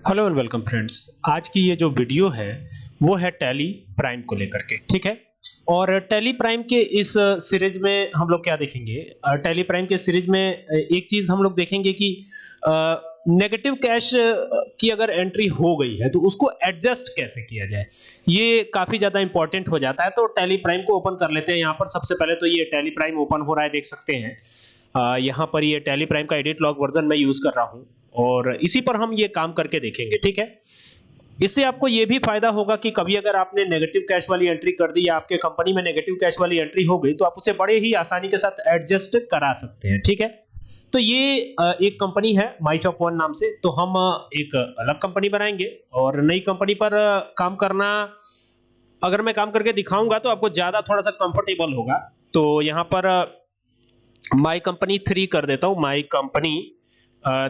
Hello and welcome friends. आज की ये जो वीडियो है वो है टैली प्राइम को लेकर के, ठीक है। और टैली प्राइम के इस सीरीज में हम लोग क्या देखेंगे, टैली प्राइम के सीरीज में एक चीज हम लोग देखेंगे कि नेगेटिव कैश की अगर एंट्री हो गई है तो उसको एडजस्ट कैसे किया जाए, ये काफी ज्यादा इंपॉर्टेंट हो जाता है। तो टैली प्राइम को ओपन कर लेते हैं। यहाँ पर सबसे पहले तो ये टैली प्राइम ओपन हो रहा है, देख सकते हैं। यहाँ पर ये टैली प्राइम का एडिट लॉग वर्जन मैं यूज कर रहा हूँ और इसी पर हम ये काम करके देखेंगे, ठीक है। इससे आपको ये भी फायदा होगा कि कभी अगर आपने नेगेटिव कैश वाली एंट्री कर दी या आपके कंपनी में नेगेटिव कैश वाली एंट्री हो गई तो आप उसे बड़े ही आसानी के साथ एडजस्ट करा सकते हैं, ठीक है। तो ये एक कंपनी है माईशॉप वन नाम से। तो हम एक अलग कंपनी बनाएंगे और नई कंपनी पर काम करना, अगर मैं काम करके दिखाऊंगा तो आपको ज्यादा थोड़ा सा कंफर्टेबल होगा। तो यहाँ पर माई कंपनी 3 कर देता हूँ, माई कंपनी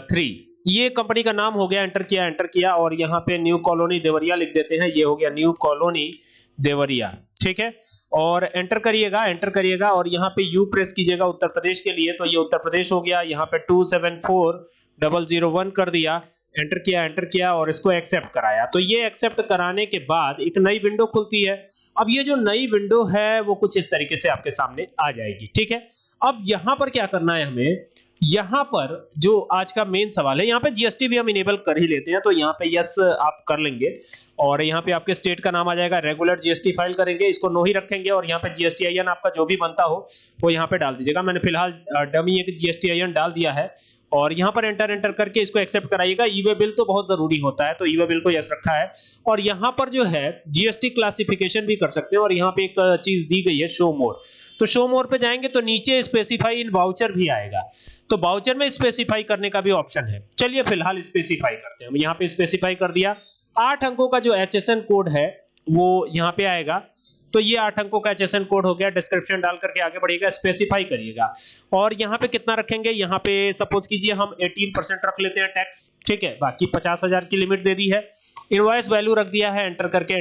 3। ये कंपनी का नाम हो गया, एंटर किया और यहाँ पे न्यू कॉलोनी देवरिया लिख देते हैं। ये हो गया न्यू कॉलोनी देवरिया, ठीक है। और एंटर करिएगा और यहाँ पे यू प्रेस कीजिएगा उत्तर प्रदेश के लिए। तो ये उत्तर प्रदेश हो गया। यहाँ पे 274001 कर दिया, एंटर किया और इसको एक्सेप्ट कराया। तो ये एक्सेप्ट कराने के बाद एक नई विंडो खुलती है। अब ये जो नई विंडो है वो कुछ इस तरीके से आपके सामने आ जाएगी, ठीक है। अब यहाँ पर क्या करना है हमें, यहाँ पर जो आज का मेन सवाल है, यहाँ पे जीएसटी भी हम इनेबल कर ही लेते हैं। तो यहाँ पे यस आप कर लेंगे और यहाँ पे आपके स्टेट का नाम आ जाएगा, रेगुलर जीएसटी फाइल करेंगे, इसको नो ही रखेंगे और यहाँ पे जीएसटीआईएन आपका जो भी बनता हो वो यहाँ पे डाल दीजिएगा। मैंने फिलहाल डमी एक जीएसटीआईएन डाल दिया है और यहाँ पर एंटर करके इसको एक्सेप्ट कराइएगा। ईवे बिल तो बहुत जरूरी होता है, तो ईवे बिल को यस रखा है। और यहाँ पर जो है जीएसटी क्लासिफिकेशन भी कर सकते हैं और यहाँ पे एक चीज दी गई है शो मोर। तो शो मोर पे जाएंगे तो नीचे स्पेसिफाई इन वाउचर भी आएगा। तो वाउचर में स्पेसिफाई करने का भी ऑप्शन है। चलिए फिलहाल स्पेसिफाई करते हैं। हम यहाँ पे स्पेसिफाई कर दिया। 8 अंकों का जो एचएसएन कोड है वो यहाँ पे आएगा। तो ये 8 अंकों का एचएसएन कोड हो गया। डिस्क्रिप्शन डाल करके आगे बढ़िएगा, स्पेसिफाई करिएगा। और यहाँ पे कितना रखेंगे, यहाँ पे सपोज कीजिए हम 18% रख लेते हैं टैक्स, ठीक है। बाकी 50,000 की लिमिट दे दी है। इनवॉइस वैल्यू रख दिया है, एंटर करके।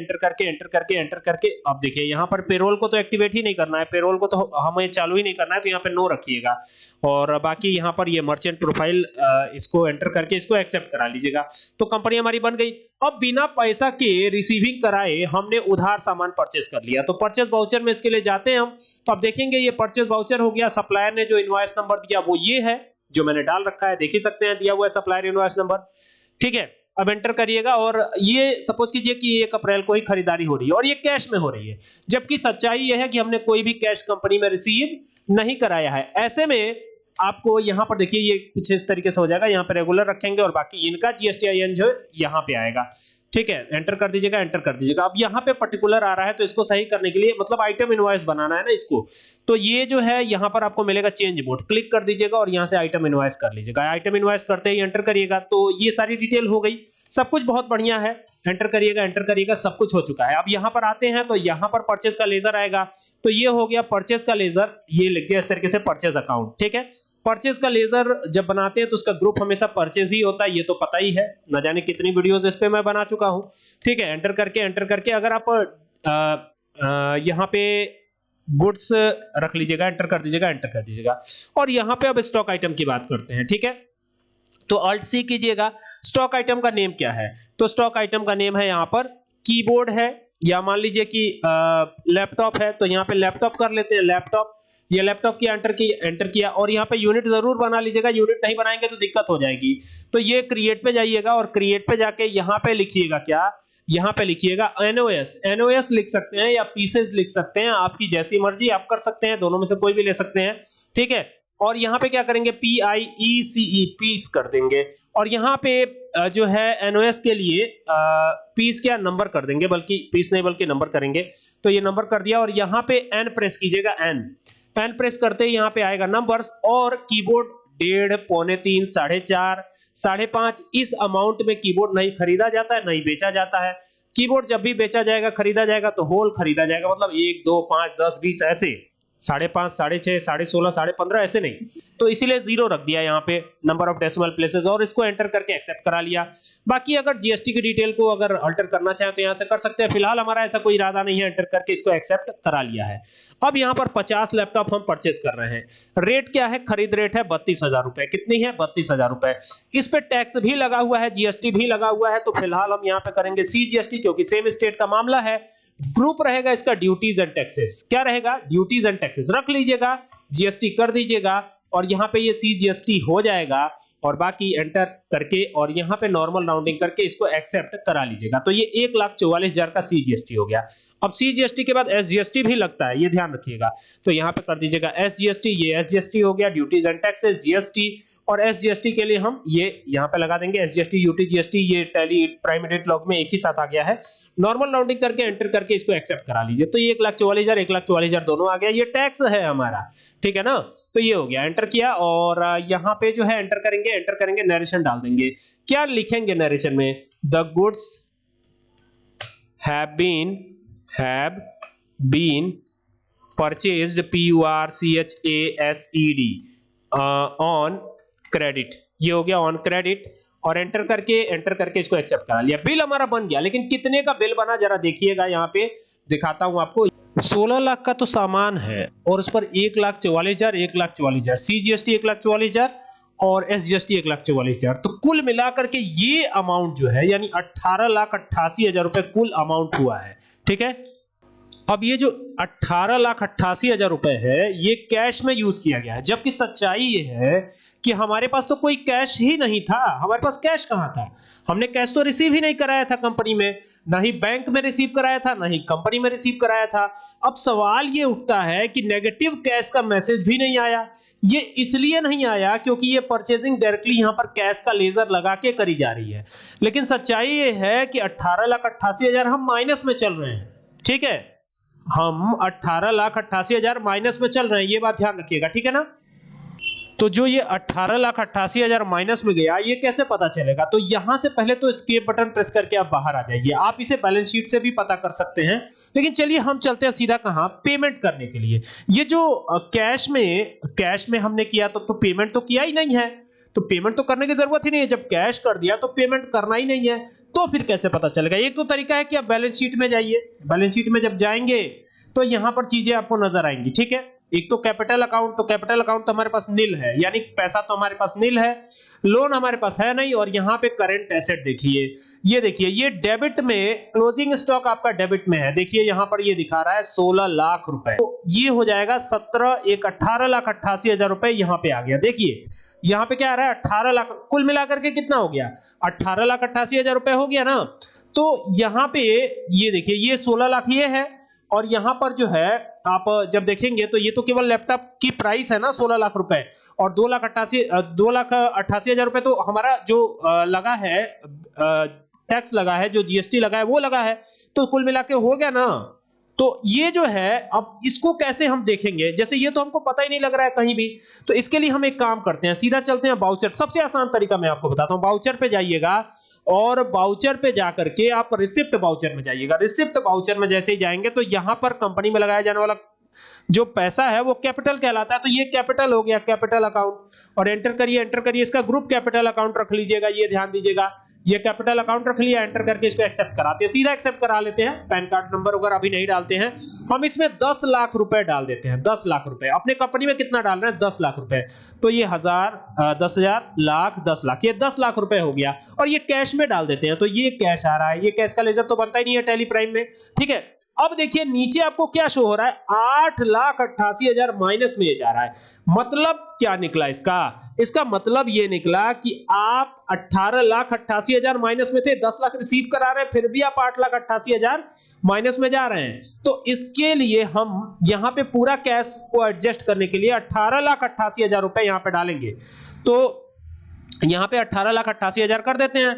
अब देखिए यहाँ पर पेरोल को तो एक्टिवेट ही नहीं करना है, पेरोल को तो हमें चालू ही नहीं करना है, तो यहाँ पे नो रखिएगा। और बाकी यहाँ पर ये मर्चेंट प्रोफाइल, इसको एंटर करके इसको एक्सेप्ट करा लीजिएगा। तो कंपनी हमारी बन गई। अब बिना पैसा के रिसीविंग कराए हमने उधार सामान परचेस कर लिया। तो परचेस वाउचर में इसके लिए जाते हैं हम। तो अब देखेंगे ये परचेस वाउचर हो गया। सप्लायर ने जो इनवॉइस नंबर दिया वो ये है जो मैंने डाल रखा है, देख ही सकते हैं, दिया हुआ है सप्लायर इनवॉइस नंबर, ठीक है। अब एंटर करिएगा और ये सपोज कीजिए कि 1 अप्रैल को ही खरीदारी हो रही है और ये कैश में हो रही है, जबकि सच्चाई ये है कि हमने कोई भी कैश कंपनी में रिसीव नहीं कराया है। ऐसे में आपको यहाँ पर देखिए ये कुछ इस तरीके से हो जाएगा। यहाँ पे रेगुलर रखेंगे और बाकी इनका जीएसटीआईएन जो यहाँ पे आएगा, ठीक है। एंटर कर दीजिएगा। अब यहाँ पे पर्टिकुलर आ रहा है तो इसको सही करने के लिए, मतलब आइटम इनवॉइस बनाना है ना इसको, तो ये जो है यहाँ पर आपको मिलेगा चेंज मोड, क्लिक कर दीजिएगा और यहाँ से आइटम इनवॉइस कर लीजिएगा। आइटम इनवॉइस करते ही एंटर करिएगा। तो ये सारी डिटेल हो गई, सब कुछ बहुत बढ़िया है। एंटर करिएगा, सब कुछ हो चुका है। अब यहाँ पर आते हैं तो यहाँ पर परचेज का लेजर आएगा। तो ये हो गया परचेज का लेजर, ये लिख दिया इस तरीके से परचेज अकाउंट, ठीक है। परचेज का लेजर जब बनाते हैं तो उसका ग्रुप हमेशा परचेज ही होता है, ये तो पता ही है, न जाने कितनी वीडियोस इस पे मैं बना चुका हूं, ठीक है। एंटर करके अगर आप यहाँ पे गुड्स रख लीजिएगा, एंटर कर दीजिएगा। और यहाँ पे अब स्टॉक आइटम की बात करते हैं, ठीक है। तो अल्ट सी कीजिएगा। स्टॉक आइटम का नेम क्या है, तो स्टॉक आइटम का नेम है यहाँ पर कीबोर्ड है, या मान लीजिए कि लैपटॉप है तो यहाँ पे लैपटॉप कर लेते हैं, लैपटॉप। ये लैपटॉप की एंटर किया और यहाँ पे यूनिट जरूर बना लीजिएगा, यूनिट नहीं बनाएंगे तो दिक्कत हो जाएगी। तो ये क्रिएट पे जाइएगा और क्रिएट पे जाके यहाँ पे लिखिएगा क्या, यहाँ पे लिखिएगा एनओएस लिख सकते हैं या पीसेस लिख सकते हैं, आपकी जैसी मर्जी आप कर सकते हैं, दोनों में से कोई भी ले सकते हैं, ठीक है। और यहाँ पे क्या करेंगे, PIECE पीस कर देंगे। और यहाँ पे जो है एनओएस के लिए पीस क्या नंबर कर देंगे, बल्कि पीस नहीं बल्कि नंबर करेंगे। तो ये नंबर कर दिया और यहाँ पे एन प्रेस कीजिएगा। एन प्रेस करते ही यहाँ पे आएगा नंबर्स और कीबोर्ड 1.5, पौने 3, 4.5, 5.5 इस अमाउंट में कीबोर्ड नहीं खरीदा जाता है, नहीं बेचा जाता है। कीबोर्ड जब भी बेचा जाएगा, खरीदा जाएगा तो होल खरीदा जाएगा, मतलब 1, 2, 5, 10, 20 ऐसे 5.5, 6.5, 16.5, 15.5 ऐसे नहीं, तो इसीलिए 0 रख दिया यहाँ पे नंबर ऑफ डेसिमल प्लेसेस और इसको एंटर करके एक्सेप्ट करा लिया। बाकी अगर जीएसटी की डिटेल को अगर अल्टर करना चाहे तो यहाँ से कर सकते हैं, फिलहाल हमारा ऐसा कोई इरादा नहीं है, एंटर करके इसको एक्सेप्ट करा लिया है। अब यहाँ पर 50 लैपटॉप हम परचेस कर रहे हैं, रेट क्या है, खरीद रेट है 32,000 रुपए। कितनी है, 32,000 रुपए। इस पे टैक्स भी लगा हुआ है, जीएसटी भी लगा हुआ है, तो फिलहाल हम यहाँ पे करेंगे सीजीएसटी क्योंकि सेम स्टेट का मामला है। ग्रुप रहेगा इसका ड्यूटीज एंड टैक्सेस, क्या रहेगा, ड्यूटीज एंड टैक्सेस रख लीजिएगा, जीएसटी कर दीजिएगा और यहाँ पे ये सीजीएसटी हो जाएगा और बाकी एंटर करके और यहाँ पे नॉर्मल राउंडिंग करके इसको एक्सेप्ट करा लीजिएगा। तो ये 1,44,000 का सीजीएसटी हो गया। अब सीजीएसटी के बाद एसजीएसटी भी लगता है, ये ध्यान रखिएगा, तो यहाँ पे कर दीजिएगा एसजीएसटी, ये एसजीएसटी हो गया, ड्यूटीज एंड टैक्सेस जीएसटी, और एसजीएसटी के लिए हम ये यहाँ पे लगा देंगे एसजीएसटी, यूटीजीएसटी, ये टैली प्राइम एडिट लॉग में एक ही साथ आ गया है। नॉर्मल राउंडिंग करके एंटर करके इसको एक्सेप्ट करा लीजिए, तो ये 1,44,000 1,44,000 दोनों आ गया, ये टैक्स है हमारा, ठीक है ना। तो ये हो गया, एंटर किया और यहाँ पे जो है एंटर करेंगे नरेशन डाल देंगे। क्या लिखेंगे नरेशन में, the goods have been purchased PURCHASED on credit, ये हो गया ऑन क्रेडिट, और एंटर करके इसको एक्सेप्ट करा लिया। बिल हमारा बन गया, लेकिन कितने का बिल बना जरा देखिएगा, यहाँ पे दिखाता हूं आपको। 16 लाख का तो सामान है और उस पर 1,44,000 1,44,000 सीजीएसटी 1,44,000 और एसजीएसटी 1,44,000, तो कुल मिलाकर के ये अमाउंट जो है यानी 18,88,000 रुपए कुल अमाउंट हुआ है, ठीक है। अब ये जो 18,88,000 रुपए है ये कैश में यूज किया गया है, जबकि सच्चाई ये है कि हमारे पास तो कोई कैश ही नहीं था। हमारे पास कैश कहां था, हमने कैश तो रिसीव ही नहीं कराया था कंपनी में, ना ही बैंक में रिसीव कराया था, ना ही कंपनी में रिसीव कराया था। अब सवाल ये उठता है कि नेगेटिव कैश का मैसेज भी नहीं आया। ये इसलिए नहीं आया क्योंकि ये परचेजिंग डायरेक्टली यहां पर कैश का लेजर लगा के करी जा रही है, लेकिन सच्चाई ये है कि 18,88,000 हम माइनस में चल रहे हैं, ठीक है, हम 18,88,000 माइनस में चल रहे हैं, ये बात ध्यान रखिएगा, ठीक है ना। तो जो ये 18,88,000 माइनस में गया, ये कैसे पता चलेगा, तो यहां से पहले तो एस्केप बटन प्रेस करके आप बाहर आ जाइए। आप इसे बैलेंस शीट से भी पता कर सकते हैं, लेकिन चलिए हम चलते हैं सीधा कहां, पेमेंट करने के लिए। ये जो कैश में हमने किया तो पेमेंट तो किया ही नहीं है, तो पेमेंट तो करने की जरूरत ही नहीं है। जब कैश कर दिया तो पेमेंट करना ही नहीं है, तो फिर कैसे पता चलेगा। एक तो तरीका है कि आप बैलेंस शीट में जाइए, बैलेंस शीट में जब जाएंगे तो यहां पर चीजें आपको नजर आएंगी, ठीक है। एक तो कैपिटल अकाउंट, तो कैपिटल अकाउंट तो हमारे पास नील है, यानी पैसा तो हमारे पास नील है, लोन हमारे पास है नहीं। और यहाँ पे करंट एसेट देखिए, ये देखिए, ये डेबिट में क्लोजिंग स्टॉक आपका डेबिट में है, देखिए यहाँ पर ये दिखा रहा है 16 लाख रुपए, तो ये हो जाएगा 18,88,000 रुपए यहाँ पे आ गया। देखिए यहाँ पे क्या आ रहा है, 18 लाख, कुल मिलाकर के कितना हो गया, 18,88,000 रुपए हो गया ना। तो यहाँ पे ये देखिए, ये 16 लाख ये है, और यहां पर जो है आप जब देखेंगे तो ये तो केवल लैपटॉप की प्राइस है ना 16 लाख रुपए, और 2,88,000 रुपए तो हमारा जो लगा है टैक्स लगा है, जो जीएसटी लगा है वो लगा है, तो कुल मिला के हो गया ना। तो ये जो है, अब इसको कैसे हम देखेंगे, जैसे ये तो हमको पता ही नहीं लग रहा है कहीं भी, तो इसके लिए हम एक काम करते हैं, सीधा चलते हैं वाउचर। सबसे आसान तरीका मैं आपको बताता हूं, वाउचर पे जाइएगा और वाउचर पे जाकर के आप रिसिप्ट वाउचर में जाइएगा। रिसिप्ट वाउचर में जैसे ही जाएंगे तो यहां पर कंपनी में लगाया जाने वाला जो पैसा है वो कैपिटल कहलाता है, तो ये कैपिटल हो गया, कैपिटल अकाउंट, और एंटर करिए, इसका ग्रुप कैपिटल अकाउंट रख लीजिएगा, ये ध्यान दीजिएगा, ये कैपिटल अकाउंट रख लिया, एंटर करके इसको एक्सेप्ट कराते हैं, सीधा एक्सेप्ट करा लेते हैं। पैन कार्ड नंबर वगैरह अभी नहीं डालते हैं हम, इसमें 10 लाख रुपए डाल देते हैं, 10 लाख रुपए। अपने कंपनी में कितना डाल रहे हैं, 10 लाख रुपए, तो ये 10,000 लाख 10 लाख, ये 10 लाख रुपए हो गया, और ये कैश में डाल देते हैं, तो ये कैश आ रहा है, ये कैश का लेजर तो बनता ही नहीं है टैली प्राइम में, ठीक है। अब देखिए नीचे आपको क्या शो हो रहा है, 8,88,000 माइनस में जा रहा है। मतलब क्या निकला इसका मतलब ये निकला कि आप 18,88,000 माइनस में थे, 10 लाख रिसीव करा रहे हैं, फिर भी आप 8,88,000 माइनस में जा रहे हैं। तो इसके लिए हम यहां पे पूरा कैश को एडजस्ट करने के लिए 18,88,000 रुपए यहां पे डालेंगे, तो यहां पे 18,88,000 कर देते हैं,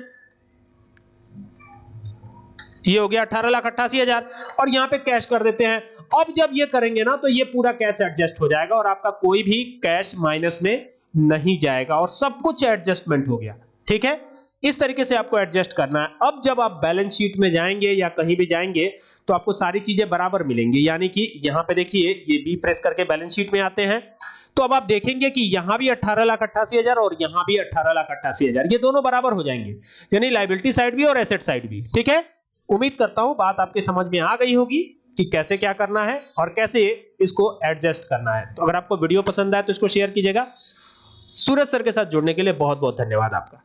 ये हो गया 18,88,000, और यहां पे कैश कर देते हैं। अब जब ये करेंगे ना तो ये पूरा कैश एडजस्ट हो जाएगा और आपका कोई भी कैश माइनस में नहीं जाएगा, और सब कुछ एडजस्टमेंट हो गया, ठीक है। इस तरीके से आपको एडजस्ट करना है। अब जब आप बैलेंस शीट में जाएंगे या कहीं भी जाएंगे तो आपको सारी चीजें बराबर मिलेंगी। यानी कि यहां पे देखिए ये बी प्रेस करके बैलेंस शीट में आते हैं, तो अब आप देखेंगे कि यहां भी 18,88,000 और यहां भी 18,88,000, ये दोनों बराबर हो जाएंगे, यानी लायबिलिटी साइड भी और एसेट साइड भी। ठीक है, उम्मीद करता हूं बात आपके समझ में आ गई होगी कि कैसे क्या करना है और कैसे इसको एडजस्ट करना है। तो अगर आपको वीडियो पसंद आए तो इसको शेयर कीजिएगा। सूरज सर के साथ जुड़ने के लिए बहुत बहुत धन्यवाद आपका।